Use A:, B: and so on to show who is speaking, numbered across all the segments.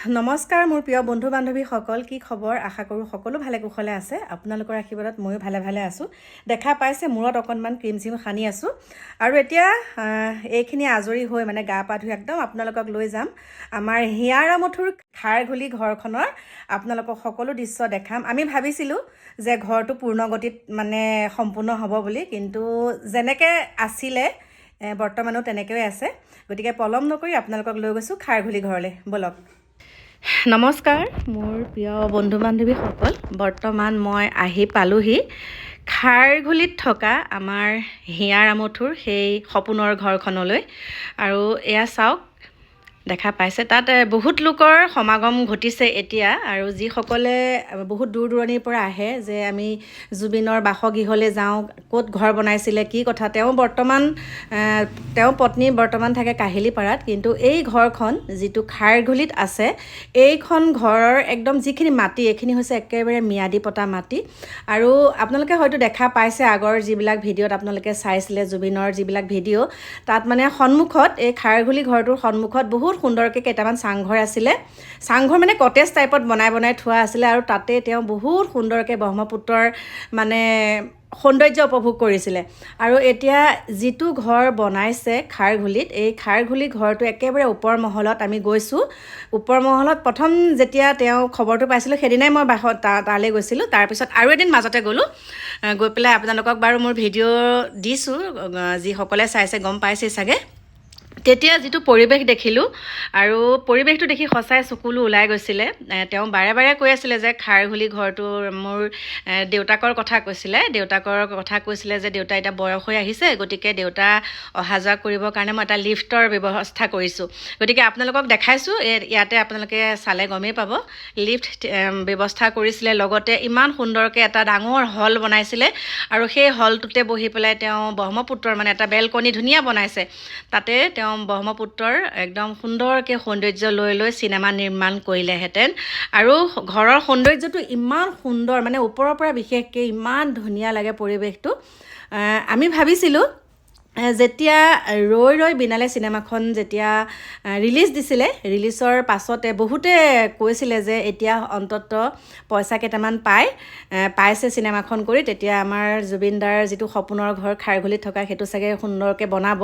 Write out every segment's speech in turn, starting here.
A: নমস্কাৰ মোৰ প্ৰিয় বন্ধু বান্ধৱীসকল, কি খবৰ? আশা কৰোঁ সকলো ভালে কুশলে আছে। আপোনালোকৰ আশীৰ্বাদত ময়ো ভালে ভালে আছোঁ। দেখা পাইছে মূৰত অকণমান ক্ৰীম চিম সানি আছোঁ আৰু এতিয়া এইখিনি আজৰি হৈ মানে গা পা ধুই একদম আপোনালোকক লৈ যাম আমাৰ হিয়াৰামঠুৰ খাৰঘুলি ঘৰখনৰ আপোনালোকক সকলো দৃশ্য দেখাম। আমি ভাবিছিলোঁ যে ঘৰটো পূৰ্ণগতিত মানে সম্পূৰ্ণ হ'ব বুলি, কিন্তু যেনেকৈ আছিলে বৰ্তমানো তেনেকৈয়ে আছে। গতিকে পলম নকৰি আপোনালোকক লৈ গৈছোঁ খাৰঘুলি ঘৰলৈ, ব'লক। নমস্কাৰ মোৰ প্ৰিয় বন্ধু বান্ধৱীসকল, বৰ্তমান মই আহি পালোহি খাৰঘুলিত থকা আমাৰ হিয়াৰামঠুৰ সেই সপোনৰ ঘৰখনলৈ। আৰু এয়া চাওক, দেখা পাইছে তাত বহুত লোকৰ সমাগম ঘটিছে এতিয়া। আৰু যিসকলে বহুত দূৰ দূৰণিৰ পৰা আহে যে আমি জুবিনৰ বাসগৃহলৈ যাওঁ, ক'ত ঘৰ বনাইছিলে, কি কথা। তেওঁ পত্নী বৰ্তমান থাকে কাহিলীপাৰাত, কিন্তু এই ঘৰখন যিটো খাৰঘুলিত আছে, এইখন ঘৰৰ একদম যিখিনি মাটি, এইখিনি হৈছে একেবাৰে ম্যাদী পতা মাটি। আৰু আপোনালোকে হয়তো দেখা পাইছে আগৰ যিবিলাক ভিডিঅ'ত আপোনালোকে চাইছিলে জুবিনৰ যিবিলাক ভিডিঅ', তাত মানে সন্মুখত এই খাৰঘুলি ঘৰটোৰ সন্মুখত বহুত সুন্দৰকৈ কেইটামান চাংঘৰ আছিলে। চাংঘৰ মানে কটেজ টাইপত বনাই থোৱা আছিলে, আৰু তাতে তেওঁ বহুত সুন্দৰকৈ ব্ৰহ্মপুত্ৰৰ মানে সৌন্দৰ্য উপভোগ কৰিছিলে। আৰু এতিয়া যিটো ঘৰ বনাইছে খাৰঘুলিত, এই খাৰঘুলি ঘৰটো একেবাৰে ওপৰ মহলত আমি গৈছোঁ। ওপৰ মহলত প্ৰথম যেতিয়া তেওঁ খবৰটো পাইছিলোঁ সেইদিনাই মই তালৈ গৈছিলোঁ। তাৰপিছত আৰু এদিন মাজতে গ'লোঁ, গৈ পেলাই আপোনালোকক বাৰু মোৰ ভিডিঅ' দিছোঁ, যিসকলে চাইছে গম পাইছে চাগে। তেতিয়া যিটো পৰিৱেশ দেখিলোঁ, আৰু পৰিৱেশটো দেখি সঁচাই চকুলো ওলাই গৈছিলে। তেওঁ বাৰে বাৰে কৈ আছিলে যে খাৰঘুলি ঘৰটো মোৰ দেউতাকৰ কথা কৈছিলে যে দেউতা এতিয়া বয়স হৈ আহিছে, গতিকে দেউতা অহা যোৱা কৰিবৰ কাৰণে মই এটা লিফ্টৰ ব্যৱস্থা কৰিছোঁ। গতিকে আপোনালোকক দেখাইছোঁ, ইয়াতে আপোনালোকে চালে গমেই পাব। লিফ্ট ব্যৱস্থা কৰিছিলে, লগতে ইমান সুন্দৰকৈ এটা ডাঙৰ হল বনাইছিলে, আৰু সেই হলটোতে বহি পেলাই তেওঁ ব্ৰহ্মপুত্ৰৰ মানে এটা বেলকনি ধুনীয়া বনাইছে, তাতে তেওঁ ব্ৰহ্মপুত্ৰৰ একদম সুন্দৰকৈ সৌন্দৰ্য লৈ চিনেমা নিৰ্মাণ কৰিলেহেঁতেন। আৰু ঘৰৰ সৌন্দৰ্যটো ইমান সুন্দৰ, মানে ওপৰৰ পৰা বিশেষকৈ ইমান ধুনীয়া লাগে পৰিৱেশটো। আমি ভাবিছিলোঁ যেতিয়া ৰৈ বিনালে চিনেমাখন যেতিয়া ৰিলিজ দিছিলে, ৰিলিজৰ পাছতে বহুতে কৈছিলে যে এতিয়া অন্ততঃ পইচা কেইটামান পাইছে চিনেমাখন কৰি, তেতিয়া আমাৰ জুবিনদাৰ যিটো সপোনৰ ঘৰ খাৰঘুলিত থকা সেইটো চাগে সুন্দৰকৈ বনাব।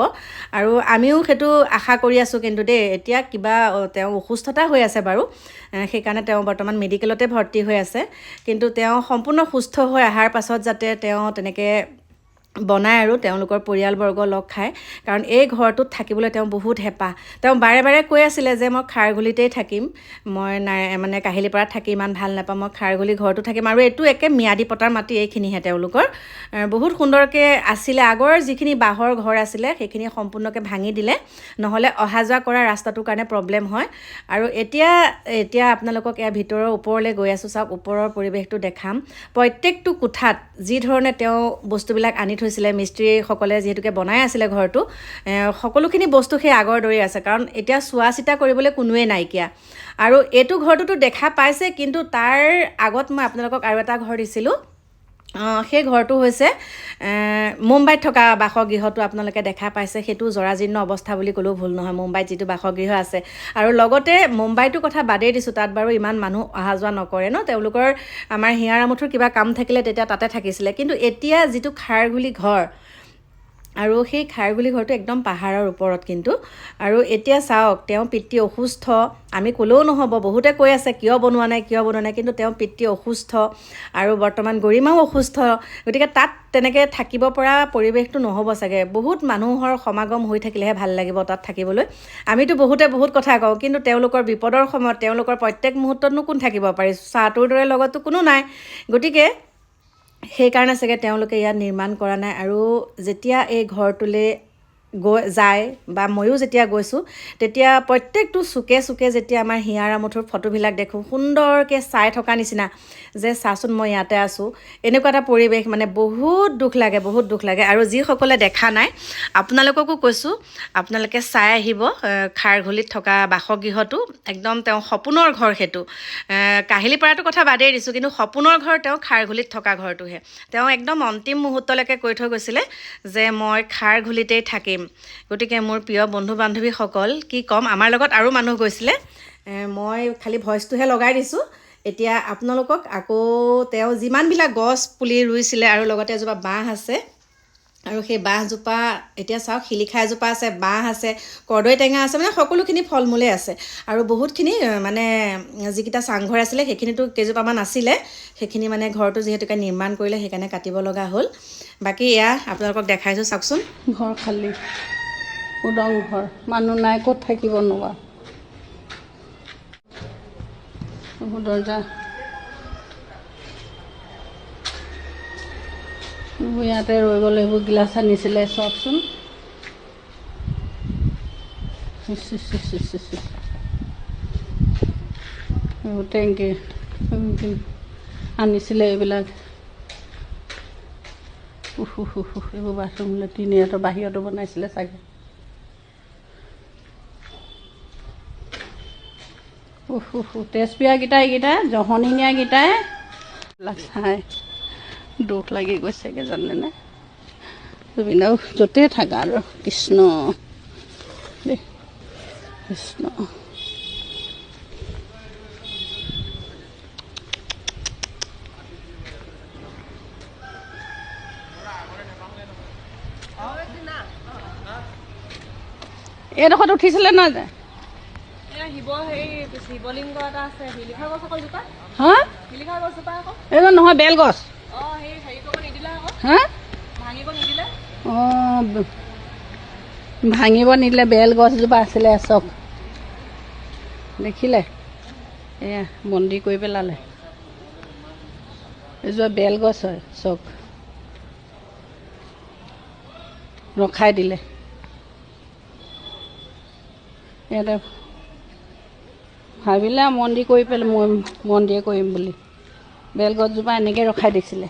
A: আৰু আমিও সেইটো আশা কৰি আছোঁ। কিন্তু এতিয়া কিবা তেওঁ অসুস্থতা হৈ আছে বাৰু, সেইকাৰণে তেওঁ বৰ্তমান মেডিকেলতে ভৰ্তি হৈ আছে। কিন্তু তেওঁ সম্পূৰ্ণ সুস্থ হৈ অহাৰ পাছত যাতে তেওঁ তেনেকৈ বনায় আৰু তেওঁলোকৰ পৰিয়ালবৰ্গ লগ খায়, কাৰণ এই ঘৰটোত থাকিবলৈ তেওঁ বহুত হেঁপাহ। তেওঁ বাৰে বাৰে কৈ আছিলে যে মই খাৰঘুলিতেই থাকিম, মই মানে কাহিলীপাৰাত থাকি ইমান ভাল নাপাওঁ, মই খাৰঘুলি ঘৰটো থাকিম। আৰু এইটো একে ম্যাদী পতাৰ মাটি, এইখিনিহে তেওঁলোকৰ বহুত সুন্দৰকৈ আছিলে। আগৰ যিখিনি বাঁহৰ ঘৰ আছিলে সেইখিনি সম্পূৰ্ণকৈ ভাঙি দিলে, নহ'লে অহা যোৱা কৰা ৰাস্তাটোৰ কাৰণে প্ৰব্লেম হয়। আৰু এতিয়া আপোনালোকক ভিতৰৰ ওপৰলৈ গৈ আছোঁ, চাওক ওপৰৰ পৰিৱেশটো দেখাম। প্ৰত্যেকটো কোঠাত যি ধৰণে তেওঁ বস্তুবিলাক আনি থৈছিলে, মিস্ত্ৰীসকলে যিহেতুকে বনাই আছিলে ঘৰটো, সকলোখিনি বস্তু সেই আগৰ দৰেই আছে, কাৰণ এতিয়া চোৱা চিতা কৰিবলৈ কোনোৱেই নাইকিয়া। আৰু এইটো ঘৰটোতো দেখা পাইছে, কিন্তু তাৰ আগত মই আপোনালোকক আৰু এটা ঘৰ দিছিলোঁ। সেই ঘৰটো হৈছে মুম্বাইত থকা বাসগৃহটো আপোনালোকে দেখা পাইছে, সেইটো জৰাজীৰ্ণ অৱস্থা বুলি ক'লেও ভুল নহয়, মুম্বাইত যিটো বাসগৃহ আছে। আৰু লগতে মুম্বাইটোৰ কথা বাদেই দিছোঁ, তাত বাৰু ইমান মানুহ অহা যোৱা নকৰে ন, তেওঁলোকৰ আমাৰ হিয়াৰামঠুৰ কিবা কাম থাকিলে তেতিয়া তাতে থাকিছিলে। কিন্তু এতিয়া যিটো খাৰঘুলি ঘৰ, আৰু সেই খাৰঘুলি ঘৰটো একদম পাহাৰৰ ওপৰত কিন্তু। আৰু এতিয়া চাওক, তেওঁ পিতৃ অসুস্থ, আমি ক'লেও নহ'ব, বহুতে কৈ আছে কিয় বনোৱা নাই, কিন্তু তেওঁ পিতৃ অসুস্থ, আৰু বৰ্তমান গৰিমাও অসুস্থ। গতিকে তাত তেনেকৈ থাকিব পৰা পৰিৱেশটো নহ'ব চাগে, বহুত মানুহৰ সমাগম হৈ থাকিলেহে ভাল লাগিব তাত থাকিবলৈ। আমিতো বহুতে বহুত কথা কওঁ, কিন্তু তেওঁলোকৰ বিপদৰ সময়ত তেওঁলোকৰ প্ৰত্যেক মুহূৰ্ততনো কোন থাকিব পাৰি, চাহটোৰ দৰে লগততো কোনো নাই। গতিকে সেইকাৰণে চাগে তেওঁলোকে ইয়াত নিৰ্মাণ কৰা নাই। আৰু যেতিয়া এই ঘৰটোলৈ যায়, বা ময়ো যেতিয়া গৈছোঁ, তেতিয়া প্ৰত্যেকটো চুকে যেতিয়া আমাৰ হিয়াৰামঠুৰ ফটোবিলাক দেখোঁ, সুন্দৰকৈ চাই থকা নিচিনা যে চাচোন মই ইয়াতে আছোঁ, এনেকুৱা এটা পৰিৱেশ। মানে বহুত দুখ লাগে। আৰু যিসকলে দেখা নাই আপোনালোককো কৈছোঁ, আপোনালোকে চাই আহিব খাৰঘুলিত থকা বাসগৃহটো, একদম তেওঁ সপোনৰ ঘৰ সেইটো। কাহিলীপাৰাটোৰ কথা বাদেই দিছোঁ, কিন্তু সপোনৰ ঘৰ তেওঁ খাৰঘুলিত থকা ঘৰটোহে। তেওঁ একদম অন্তিম মুহূৰ্তলৈকে কৈ থৈ গৈছিলে যে মই খাৰঘুলিতেই থাকিম। গতিকে মোৰ প্ৰিয় বন্ধু বান্ধৱীসকল, কি ক'ম, আমাৰ লগত আৰু মানুহ গৈছিলে, মই খালি ভইচটোহে লগাই দিছোঁ। এতিয়া আপোনালোকক আকৌ তেওঁ যিমানবিলাক গছ পুলি ৰুইছিলে আৰু লগতে এজোপা বাঁহ আছে, আৰু সেই বাঁহজোপা এতিয়া চাওক, শিলিখা এজোপা আছে, বাঁহ আছে, কৰ্দৈ টেঙা আছে, মানে সকলোখিনি ফল মূলেই আছে। আৰু বহুতখিনি মানে যিকেইটা চাংঘৰ আছিলে সেইখিনিতো কেইজোপামান আছিলে, সেইখিনি মানে ঘৰটো যিহেতুকে নিৰ্মাণ কৰিলে সেইকাৰণে কাটিব লগা হ'ল। বাকী এয়া আপোনালোকক দেখাইছোঁ, চাওকচোন।
B: ঘৰ খালী, উদং ঘৰ, মানুহ নাই, ক'ত থাকিব নোৱাৰা। দৰ্জা ইয়াতে ৰৈ গ'ল। এইবোৰ গিলাচ আনিছিলে, চাওকচোন। এইবোৰ টেংকি আনিছিলে এইবিলাক। এইবোৰ বাথৰুম, লেট্ৰিন, ইয়াতো বাহিৰতো বনাইছিলে চাগে। তেজপিয়াকেইটা, এইকেইটা জহনি নিয়াকেইটাই চাই দুখ লাগি গৈছেগৈ, জানেনে? জুবিনদাও য'তেই থাকা আৰু কৃষ্ণ দেই, কৃষ্ণ। এইডোখৰত উঠিছিলে নহয় যে,
C: শিৱলিংগ এটা আছে, শিলিখা গছ অকল জোপা।
B: হা?
C: শিলিখা গছ জোপা আকৌ।
B: এইটো নহয়, বেলগছ।
C: সেই হেৰি কৰিব নিদিলে আকৌ,
B: হা?
C: ভাঙিব নিদিলে।
B: ভাঙিব নিদিলে। বেলগছজোপা আছিলে, চক দেখিলে? এয়া বন্দী কৰি পেলালে। এইজোপা বেলগছ হয়, চক ৰখাই দিলে। ইয়াতে ভাবিলে মন্দিৰ কৰি পেলাই, মই মন্দিৰ কৰিম বুলি। বেলগছজোপা এনেকৈ ৰখাই দিছিলে।